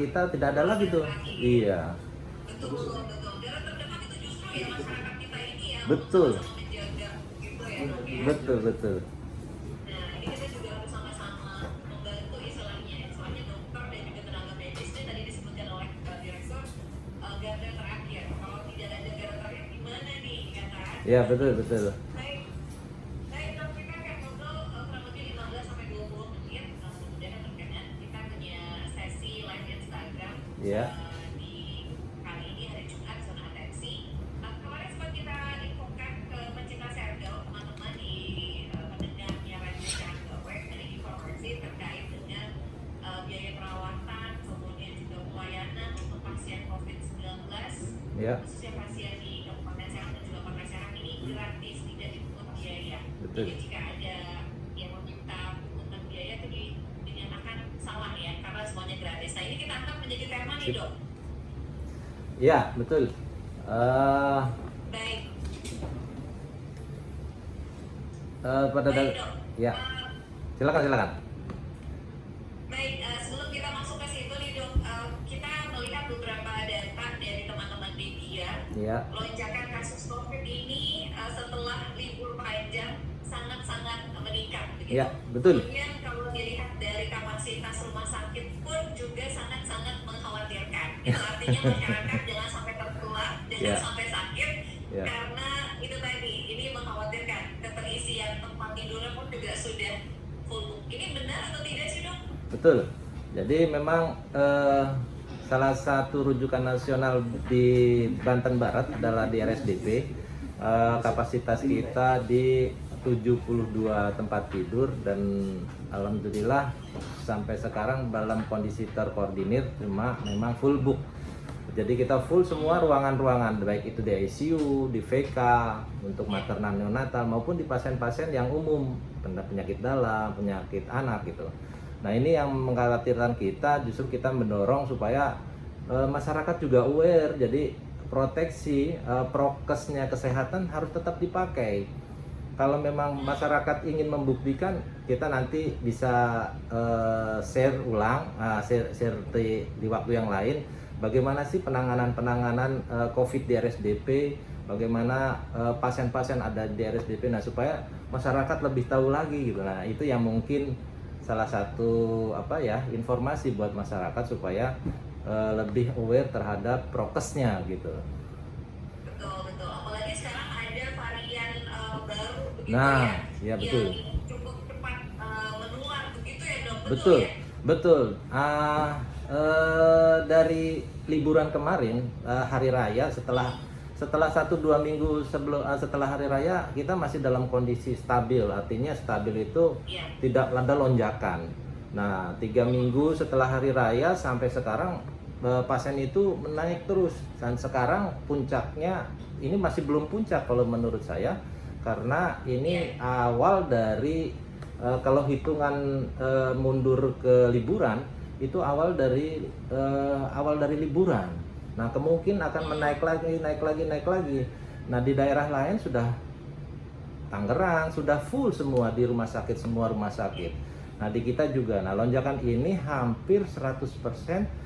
kita tidak ada lagi tuh. Iya. Betul, betul, betul. Daerah terdekat itu justru ya masyarakat kita ini ya Betul. sama-sama menjaga gitu ya dok ya. Betul, betul. Nah, ini kita juga harus sama-sama membantu istilahnya. Soalnya dokter dan juga tenaga medis ini tadi disebutkan oleh direktur garda terakhir. Kalau tidak ada garda terakhir gimana nih, ya kan? Iya, betul, betul. Baik, baik dok, kita akan ngobrol kurang lebih 15 sampai 20 menit. Kemudian yang terkait kita punya sesi live Instagram. Iya. Di kali ini hari Jumat zona atensi. Kemarin sempat kita infokan ke pencinta serdal teman-teman di pendengarnya Radio Canggawe ada informasi terkait dengan biaya perawatan kemudian juga pelayanan untuk pasien COVID-19 Iya. khususnya pasien di Kabupaten Serang dan juga Kota Serang ini gratis, tidak dipungut biaya. Betul. Jadi jika ada yang meminta pungutan biaya itu dinyatakan salah ya karena semuanya gratis. Nah ini kita angkat menjadi tema nih dok. Iya, betul. Baik. Pada Baik dok. ya, silakan. Baik, sebelum kita masuk ke situ nih dok, kita melihat beberapa data dari teman-teman media. Iya. Lonjakan kasus COVID ini setelah libur panjang sangat-sangat meningkat. Begitu. Iya, betul. Kemudian kalau dilihat dari kapasitas rumah sakit pun juga sangat-sangat mengkhawatirkan. Itu artinya masyarakat jangan sampai tertular, jangan Iya. sampai sakit, Iya. karena itu tadi, ini mengkhawatirkan. Keterisian tempat tidurnya pun juga sudah full book. Ini benar atau tidak sih dok? Betul. Jadi memang salah satu rujukan nasional di Banten Barat adalah di RSDP. Kapasitas kita di 72 tempat tidur dan alhamdulillah sampai sekarang dalam kondisi terkoordinir, cuma memang full book. Jadi kita full semua ruangan-ruangan, baik itu di ICU, di VK, untuk maternal neonatal maupun di pasien-pasien yang umum, penyakit dalam, penyakit anak gitu. Nah ini yang mengkhawatirkan kita, justru kita mendorong supaya masyarakat juga aware, jadi proteksi, prokesnya kesehatan harus tetap dipakai. Kalau memang masyarakat ingin membuktikan, kita nanti bisa share ulang, share di waktu yang lain, bagaimana sih penanganan COVID di RSDP, bagaimana pasien-pasien ada di RSDP, nah supaya masyarakat lebih tahu lagi gitu. Nah itu yang mungkin salah satu informasi buat masyarakat supaya lebih aware terhadap prokesnya gitu. Betul, betul. Apalagi sekarang ada varian baru begitu Nah, ya, ya betul. yang cukup cepat menular begitu ya dok. Betul, Ya? betul. Dari liburan kemarin hari raya setelah 1-2 minggu setelah hari raya kita masih dalam kondisi stabil, artinya stabil itu Iya. tidak ada lonjakan. Nah 3 minggu setelah hari raya sampai sekarang pasien itu menaik terus dan sekarang puncaknya ini masih belum puncak kalau menurut saya, karena ini awal dari kalau hitungan mundur ke liburan itu awal dari liburan. Nah kemungkinan akan naik lagi. Nah di daerah lain sudah Tangerang sudah full semua di rumah sakit. Nah di kita juga. Nah lonjakan ini hampir 100%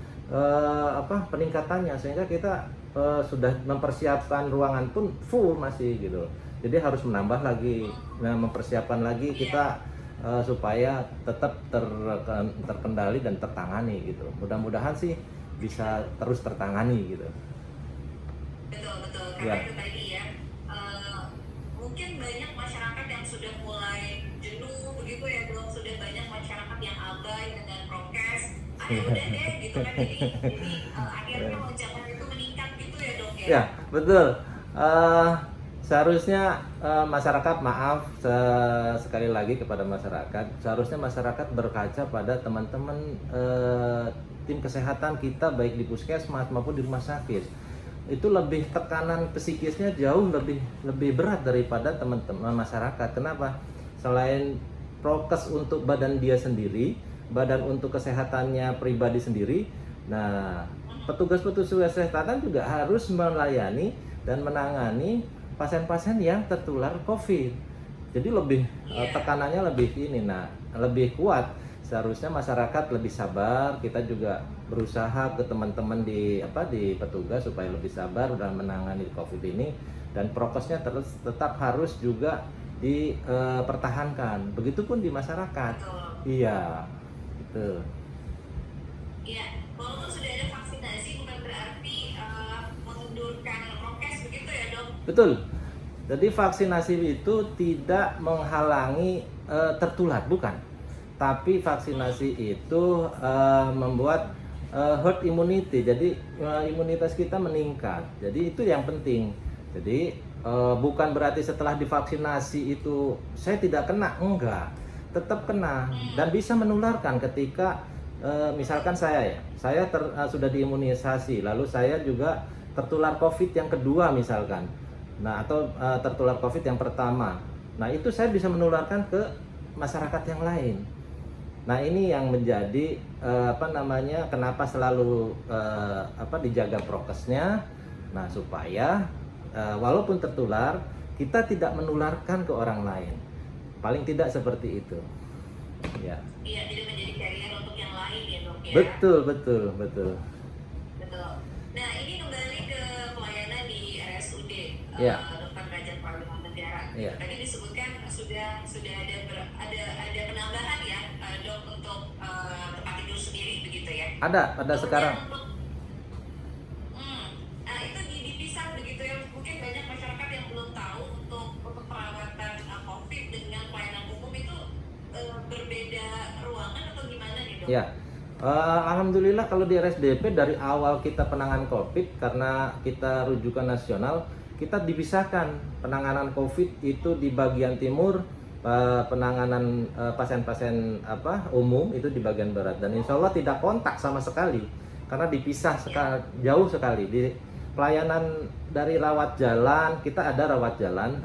peningkatannya, sehingga kita sudah mempersiapkan ruangan pun full masih gitu. Jadi harus menambah lagi, mempersiapkan lagi kita supaya tetap terkendali dan tertangani gitu. Mudah-mudahan sih bisa terus tertangani gitu. Betul. Ya. Karena itu tadi ya, mungkin banyak masyarakat yang sudah mulai jenuh begitu ya, belum sudah banyak masyarakat yang abai dengan prokes. Udah deh gitu kan, jadi akhirnya lonjakan itu meningkat gitu ya dok ya. Ya betul. Seharusnya masyarakat, maaf sekali lagi kepada masyarakat, seharusnya masyarakat berkaca pada teman-teman tim kesehatan kita baik di puskesmas maupun di rumah sakit. Itu lebih tekanan psikisnya jauh lebih berat daripada teman-teman masyarakat. Kenapa? Selain prokes untuk badan dia sendiri, badan untuk kesehatannya pribadi sendiri, nah petugas-petugas kesehatan juga harus melayani dan menangani pasien-pasien yang tertular COVID. Jadi lebih tekanannya lebih lebih kuat. Seharusnya masyarakat lebih sabar, kita juga berusaha ke teman-teman di petugas supaya lebih sabar dalam menangani COVID ini, dan prokesnya terus tetap harus juga dipertahankan. Begitupun di masyarakat. Betul. Iya, gitu. Iya, walaupun sudah ada vaksinasi bukan berarti mengundurkan prokes begitu ya dok? Betul. Jadi vaksinasi itu tidak menghalangi tertular, bukan. Tapi vaksinasi itu membuat herd immunity. Jadi imunitas kita meningkat. Jadi itu yang penting. Jadi bukan berarti setelah divaksinasi itu saya tidak kena, enggak. Tetap kena dan bisa menularkan ketika misalkan saya sudah diimunisasi, lalu saya juga tertular COVID yang kedua misalkan. Nah, atau tertular COVID yang pertama. Nah, itu saya bisa menularkan ke masyarakat yang lain. Nah, ini yang menjadi kenapa selalu dijaga prokesnya. Nah, supaya walaupun tertular, kita tidak menularkan ke orang lain. Paling tidak seperti itu. Ya. Iya, tidak menjadi carrier untuk yang lain ya dok ya. Betul. Betul. Nah, ini kembali ke pelayanan di RSUD Iya. Dr. Derajat Pardua Negara. Iya. Tadi disebutkan sudah ada penambahan ya dok untuk tempat tidur sendiri begitu ya. Ada Kemudian sekarang. Nah, itu dipisah begitu ya. Mungkin banyak masyarakat yang belum tahu untuk perawatan COVID dengan pelayanan umum itu berbeda ruangan atau gimana nih dok? Ya. Alhamdulillah kalau di RSDP dari awal kita penanganan COVID, karena kita rujukan nasional, kita dipisahkan penanganan COVID itu di bagian timur, penanganan pasien-pasien umum itu di bagian barat, dan insya Allah tidak kontak sama sekali karena dipisah jauh sekali. Di pelayanan dari rawat jalan, kita ada rawat jalan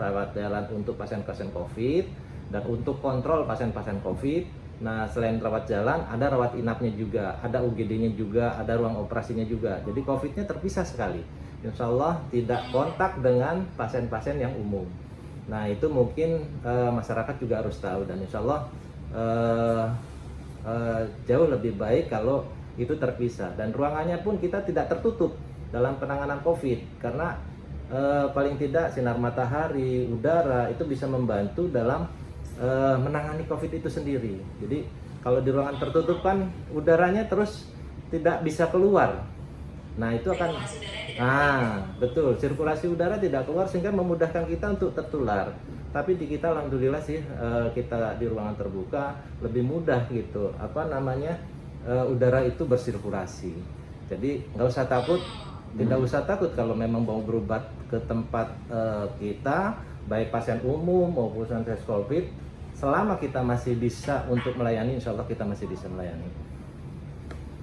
untuk pasien-pasien COVID dan untuk kontrol pasien-pasien COVID. Nah, selain rawat jalan, ada rawat inapnya juga, ada UGD-nya juga, ada ruang operasinya juga. Jadi COVID-nya terpisah sekali. Insya Allah tidak kontak dengan pasien-pasien yang umum. Nah, itu mungkin masyarakat juga harus tahu, dan insya Allah jauh lebih baik kalau itu terpisah. Dan ruangannya pun kita tidak tertutup dalam penanganan COVID, karena paling tidak sinar matahari, udara itu bisa membantu dalam menangani COVID itu sendiri. Jadi kalau di ruangan tertutup kan udaranya terus tidak bisa keluar. Nah, itu akan betul, sirkulasi udara tidak keluar sehingga memudahkan kita untuk tertular. Tapi di kita alhamdulillah sih kita di ruangan terbuka lebih mudah gitu. Udara itu bersirkulasi. Jadi nggak usah takut, tidak usah takut kalau memang mau berobat ke tempat kita, baik pasien umum maupun pasien COVID. Selama kita masih bisa untuk melayani, insya Allah kita masih bisa melayani.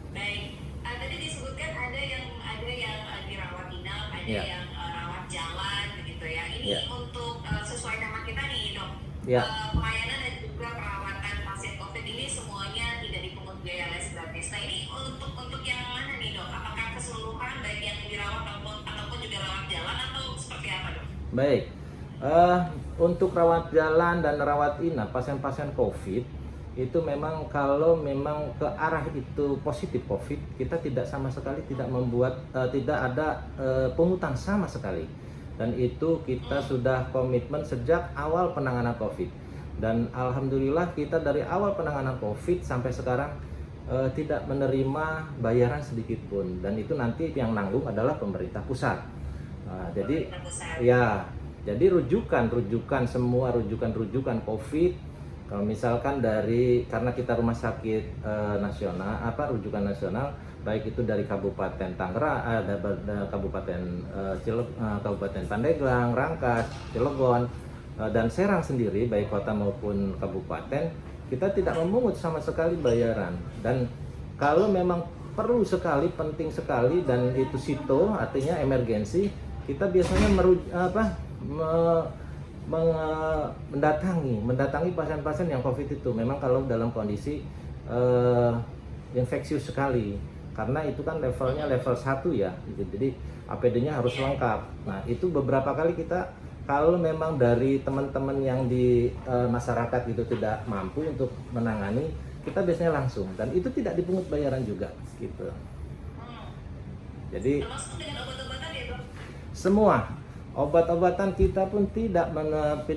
Baik, tadi disebutkan ada yang dirawat inap, ada yang rawat jalan begitu ya. Ini untuk sesuai nama kita nih dok. Pelayanan dan juga perawatan pasien COVID ini semuanya tidak dipungut biaya les gratis. Nah, ini untuk yang mana nih dok? Apakah keseluruhan baik yang dirawat ataupun juga rawat jalan atau seperti apa dok? Baik. Untuk rawat jalan dan rawat inap pasien-pasien COVID itu memang kalau memang ke arah itu positif COVID, kita tidak sama sekali tidak ada pungutan sama sekali, dan itu kita sudah komitmen sejak awal penanganan COVID. Dan alhamdulillah kita dari awal penanganan COVID sampai sekarang tidak menerima bayaran sedikit pun, dan itu nanti yang nanggung adalah pemerintah pusat. Jadi semua rujukan COVID, kalau misalkan karena kita rumah sakit nasional, rujukan nasional, baik itu dari Kabupaten Tangerang, Kabupaten Pandeglang, Rangkas, Cilegon, dan Serang sendiri, baik kota maupun kabupaten, kita tidak memungut sama sekali bayaran. Dan kalau memang perlu sekali, penting sekali, dan itu sito artinya emergensi, kita biasanya mendatangi pasien-pasien yang COVID itu memang kalau dalam kondisi infeksius sekali, karena itu kan levelnya level 1 ya, jadi APD-nya harus lengkap. Nah, itu beberapa kali kita kalau memang dari teman-teman yang di masyarakat itu tidak mampu untuk menangani, kita biasanya langsung, dan itu tidak dipungut bayaran juga gitu. Jadi Termasuk dengan obat-obatan ya dok? semua obat-obatan kita pun tidak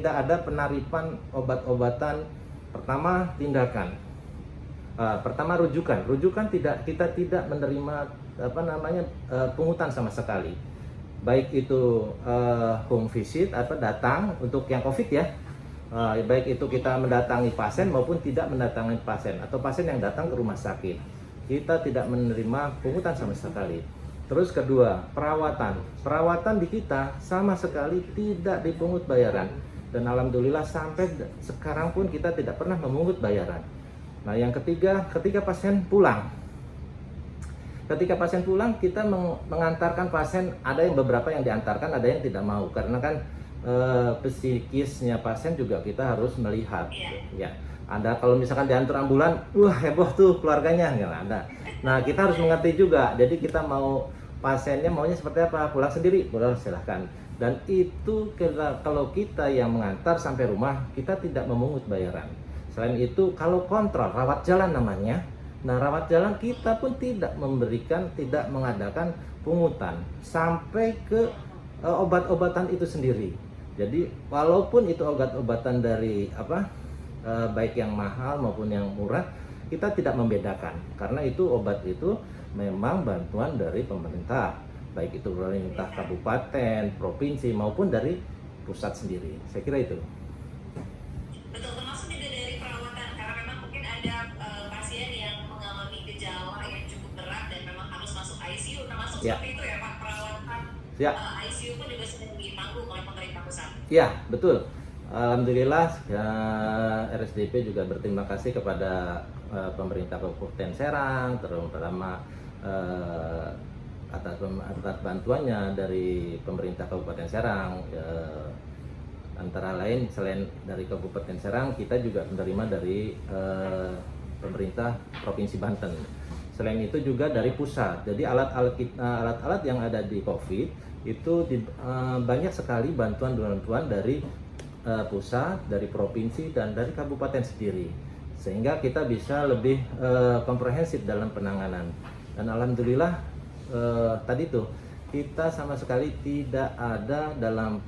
ada penaripan obat-obatan. Pertama tindakan, pertama rujukan tidak, kita tidak menerima pungutan sama sekali, baik itu home visit atau datang untuk yang COVID ya. Baik itu kita mendatangi pasien maupun tidak mendatangi pasien, atau pasien yang datang ke rumah sakit, kita tidak menerima pungutan sama sekali. Terus kedua, perawatan di kita sama sekali tidak dipungut bayaran, dan alhamdulillah sampai sekarang pun kita tidak pernah memungut bayaran. Nah yang ketiga, ketika pasien pulang kita mengantarkan pasien, ada yang beberapa yang diantarkan, ada yang tidak mau, karena kan psikisnya pasien juga kita harus melihat. Ya, ada kalau misalkan diantar ambulan, wah heboh tuh keluarganya, nggak ada. Nah kita harus mengerti juga, jadi kita mau pasiennya maunya seperti apa, pulang sendiri, pulang silahkan. Dan itu kalau kita yang mengantar sampai rumah, kita tidak memungut bayaran. Selain itu, kalau kontrol rawat jalan namanya, nah rawat jalan kita pun tidak mengadakan pungutan sampai ke obat-obatan itu sendiri. Jadi walaupun itu obat-obatan dari baik yang mahal maupun yang murah, kita tidak membedakan, karena itu obat itu memang bantuan dari pemerintah, baik itu pemerintah kabupaten, provinsi maupun dari pusat sendiri. Saya kira itu. Betul, termasuk juga dari perawatan, karena memang mungkin ada pasien yang mengalami gejala yang cukup berat dan memang harus masuk ICU, termasuk seperti itu ya Pak, perawatan ICU pun juga sedang ditanggung oleh pemerintah pusat. Ya, betul. Alhamdulillah RSDP juga berterima kasih kepada pemerintah Kabupaten Serang, terutama atas bantuannya dari pemerintah Kabupaten Serang. Antara lain, selain dari Kabupaten Serang, kita juga menerima dari pemerintah Provinsi Banten. Selain itu juga dari pusat. Jadi alat-alat yang ada di COVID itu banyak sekali bantuan dari pusat, dari provinsi, dan dari kabupaten sendiri, sehingga kita bisa lebih komprehensif dalam penanganan. Dan alhamdulillah tadi tuh kita sama sekali tidak ada dalam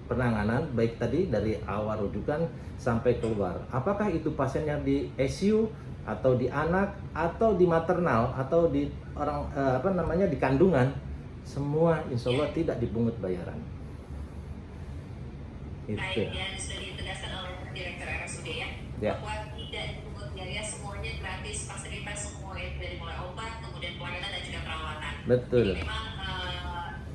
penanganan, baik tadi dari awal rujukan sampai keluar, apakah itu pasiennya di ICU atau di anak atau di maternal atau di di kandungan, semua insya Allah tidak dipungut bayaran. Baik, yang sudah ditegaskan oleh Direktur RSUD ya, bahwa tidak dipungut biaya, semuanya gratis, fasilitas semua itu dari mulai obat, kemudian pelayanan dan juga perawatan. Betul. Jadi memang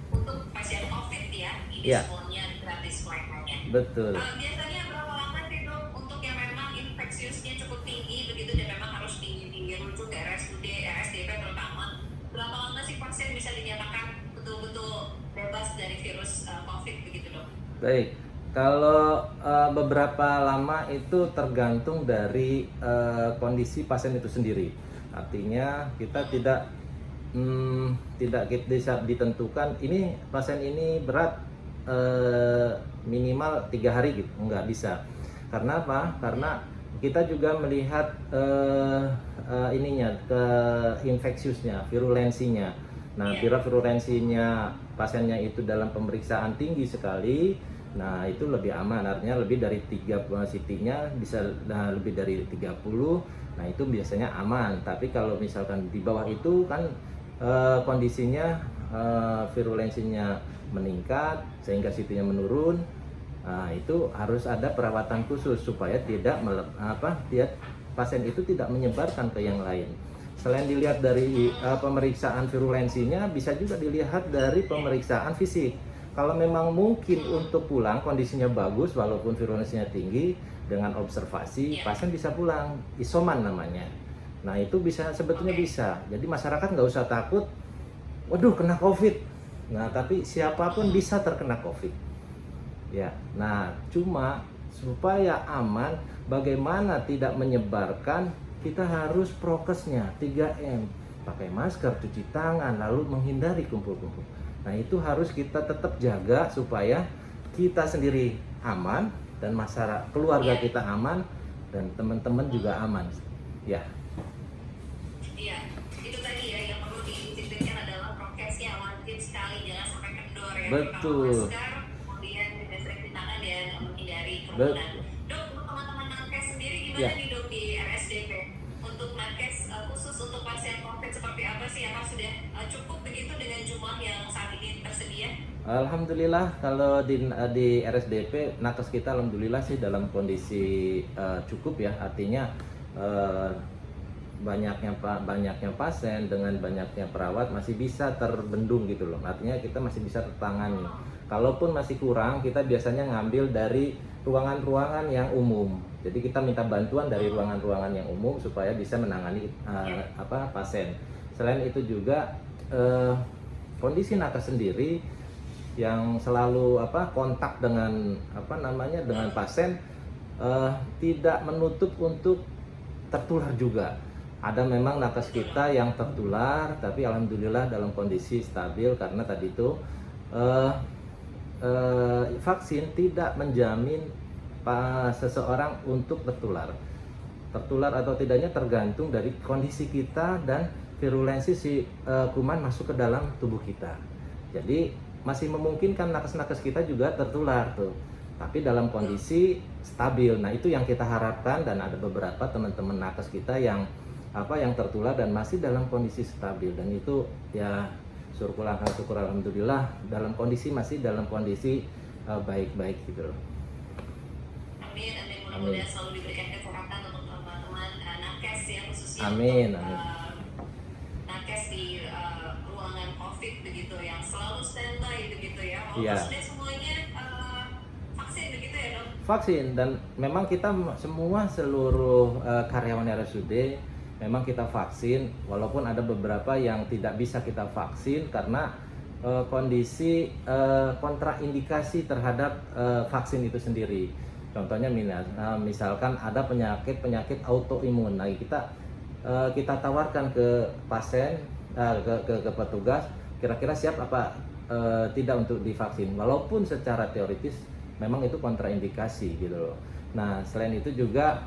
untuk pasien COVID ya, ini semuanya gratis pelayanannya. Betul. Biasanya berapa lama sih dok untuk yang memang infeksiusnya cukup tinggi begitu dan memang harus dirujuk ke RSUD, RSDP terutama, berapa lama sih pasien bisa dinyatakan betul-betul bebas dari virus COVID begitu dok? Baik. Kalau beberapa lama itu tergantung dari kondisi pasien itu sendiri. Artinya kita tidak bisa ditentukan ini pasien ini berat minimal 3 hari gitu, nggak bisa. Karena apa? Karena kita juga melihat ke infeksiusnya, virulensinya. Nah, bila virulensinya pasiennya itu dalam pemeriksaan tinggi sekali, nah itu lebih aman, artinya lebih dari 3 CT-nya bisa lebih dari 30, nah itu biasanya aman. Tapi kalau misalkan di bawah itu kan kondisinya virulensinya meningkat sehingga CT-nya menurun, nah itu harus ada perawatan khusus supaya pasien itu tidak menyebarkan ke yang lain. Selain dilihat dari pemeriksaan virulensinya, bisa juga dilihat dari pemeriksaan fisik. Kalau memang mungkin untuk pulang kondisinya bagus walaupun virulensinya tinggi, dengan observasi pasien bisa pulang, isoman namanya. Nah itu sebetulnya bisa. Jadi masyarakat nggak usah takut, waduh kena COVID. Nah tapi siapapun bisa terkena COVID. Ya, nah cuma supaya aman, bagaimana tidak menyebarkan, kita harus prokesnya 3M, pakai masker, cuci tangan, lalu menghindari kumpul-kumpul. Nah itu harus kita tetap jaga supaya kita sendiri aman dan masyarakat, keluarga kita aman dan teman-teman juga aman. Ya. Iya, itu tadi ya yang perlu didisiplinkan adalah prokesnya. Betul. masker, kemudian juga sering cuci tangan dan menghindari kerumunan. Dok, untuk teman-teman nakes sendiri gimana Ya. nih dok di RSDP? Untuk nakes khusus untuk pasien COVID seperti apa sih? Apakah sudah cukup begitu dengan jumlah yang saat ini tersedia? Alhamdulillah kalau di RSDP nakes kita alhamdulillah sih dalam kondisi cukup ya, artinya eh, banyaknya pasien dengan banyaknya perawat masih bisa terbendung gitu loh, artinya kita masih bisa tertangani. Kalaupun masih kurang, kita biasanya ngambil dari ruangan-ruangan yang umum, jadi kita minta bantuan dari ruangan-ruangan yang umum supaya bisa menangani pasien. Selain itu juga kondisi nakes sendiri yang selalu kontak dengan dengan pasien tidak menutup untuk tertular juga. Ada memang nakes kita yang tertular, tapi alhamdulillah dalam kondisi stabil karena tadi itu vaksin tidak menjamin seseorang untuk tertular. Tertular atau tidaknya tergantung dari kondisi kita dan virulensi si kuman masuk ke dalam tubuh kita. Jadi masih memungkinkan nakes-nakes kita juga tertular tuh, tapi dalam kondisi stabil. Nah itu yang kita harapkan, dan ada beberapa teman-teman nakes kita yang tertular dan masih dalam kondisi stabil, dan itu ya syukur alhamdulillah masih dalam kondisi baik-baik gitu loh. Amin, amin. Mudah-mudahan selalu diberikan kesehatan untuk teman-teman nakes ya, khususnya Amin, untuk amin. nakes di ruangan COVID begitu yang selalu standby begitu ya. Walaupun Iya. sudah semuanya vaksin begitu ya dok? Vaksin, dan memang kita seluruh karyawan RSUD memang kita vaksin, walaupun ada beberapa yang tidak bisa kita vaksin karena kondisi kontraindikasi terhadap vaksin itu sendiri. Contohnya misalkan ada penyakit autoimun. Nah, kita tawarkan ke pasien, ke petugas, kira-kira siap apa tidak untuk divaksin, walaupun secara teoritis memang itu kontraindikasi gitu loh. Nah, selain itu juga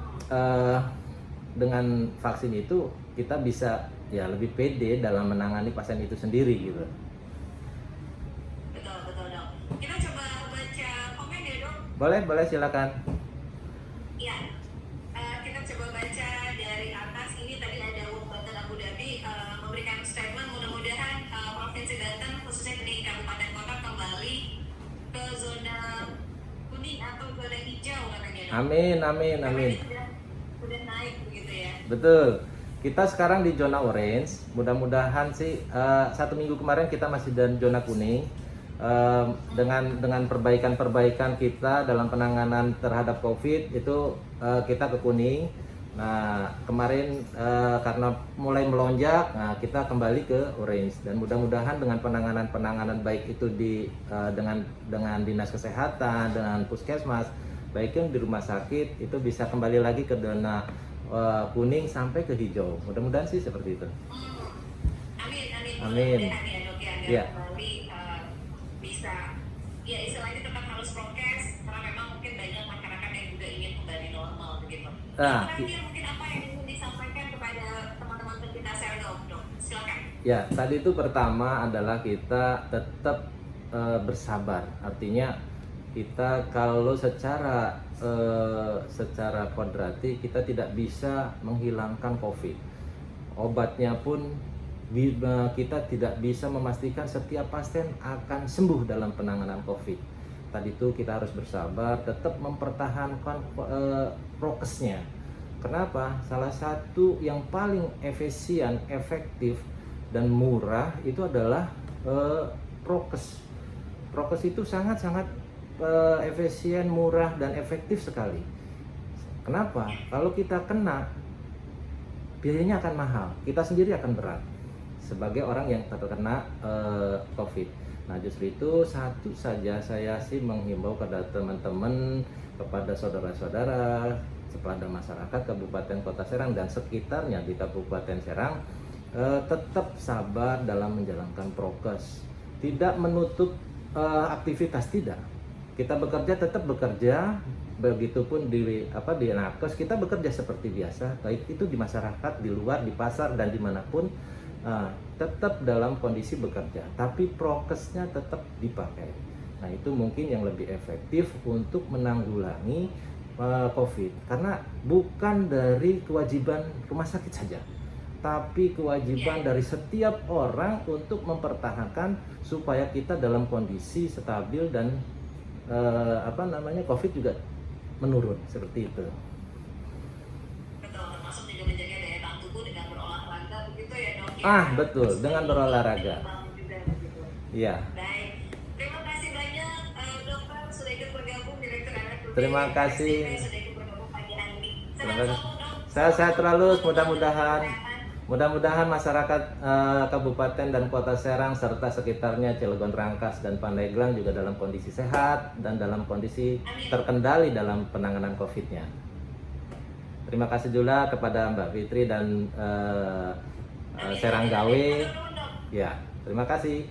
dengan vaksin itu kita bisa ya lebih pede dalam menangani pasien itu sendiri gitu. Betul, betul dok. Kita coba baca komen ya dok. Boleh silakan. Ya, kita coba baca dari atas. Ini tadi ada Banten Abu Dhabi memberikan statement, mudah-mudahan Provinsi Banten khususnya di kabupaten kota kembali ke zona kuning atau zona hijau katanya dok. Amin. Karena ini sudah naik begitu ya. Betul. Kita sekarang di zona orange. Mudah-mudahan sih 1 minggu kemarin kita masih di zona kuning. Dengan perbaikan kita dalam penanganan terhadap COVID itu kita ke kuning. Nah, kemarin karena mulai melonjak, nah kita kembali ke orange, dan mudah-mudahan dengan penanganan baik itu dengan dinas kesehatan, dengan puskesmas, baik yang di rumah sakit itu bisa kembali lagi ke zona kuning sampai ke hijau. Mudah-mudahan sih seperti itu. Amin. Amin. Mudah-mudahan ya dok ya, agar Ya. kembali bisa ya istilahnya tetap harus prokes karena memang mungkin banyak masyarakat yang juga ingin kembali normal begitu. Ah, Terakhir mungkin apa yang ingin disampaikan kepada teman-teman pencinta Serdok dok? Silakan. Ya, tadi itu pertama adalah kita tetap bersabar. Artinya kita kalau secara kodrati kita tidak bisa menghilangkan COVID. Obatnya pun kita tidak bisa memastikan setiap pasien akan sembuh dalam penanganan COVID. Tadi itu kita harus bersabar, tetap mempertahankan prokesnya. Kenapa? Salah satu yang paling efisien, efektif, dan murah itu adalah prokes. Prokes itu sangat-sangat efisien, murah, dan efektif sekali. Kenapa? Kalau kita kena, biayanya akan mahal, kita sendiri akan berat sebagai orang yang terkena COVID. Nah, justru itu satu saja saya sih menghimbau kepada teman-teman, kepada saudara-saudara, kepada masyarakat Kabupaten Kota Serang dan sekitarnya di Kabupaten Serang, tetap sabar dalam menjalankan prokes. Tidak menutup aktivitas, tidak. Kita bekerja tetap bekerja, begitupun di nakes kita bekerja seperti biasa, baik itu di masyarakat, di luar, di pasar, dan dimanapun tetap dalam kondisi bekerja, tapi prokesnya tetap dipakai. Nah, itu mungkin yang lebih efektif untuk menanggulangi COVID, karena bukan dari kewajiban rumah sakit saja, tapi kewajiban dari setiap orang untuk mempertahankan supaya kita dalam kondisi stabil dan COVID juga menurun, seperti itu. Betul, termasuk juga menjaga daya tahan tubuh dengan berolahraga begitu ya dok ya. Betul, dengan berolahraga. Juga begitu. Iya. Baik, terima kasih banyak dokter sudah ikut bergabung, Direktur RSUD Terima kasih. sudah ikut bergabung pagi hari ini. Terima Sehat kasih. selalu dok. Sehat terus, mudah-mudahan masyarakat Kabupaten dan Kota Serang serta sekitarnya Cilegon, Rangkas dan Pandeglang juga dalam kondisi sehat dan dalam kondisi terkendali dalam penanganan COVID-nya. Terima kasih juga kepada Mbak Fitri dan Serang Gawe. Ya, terima kasih.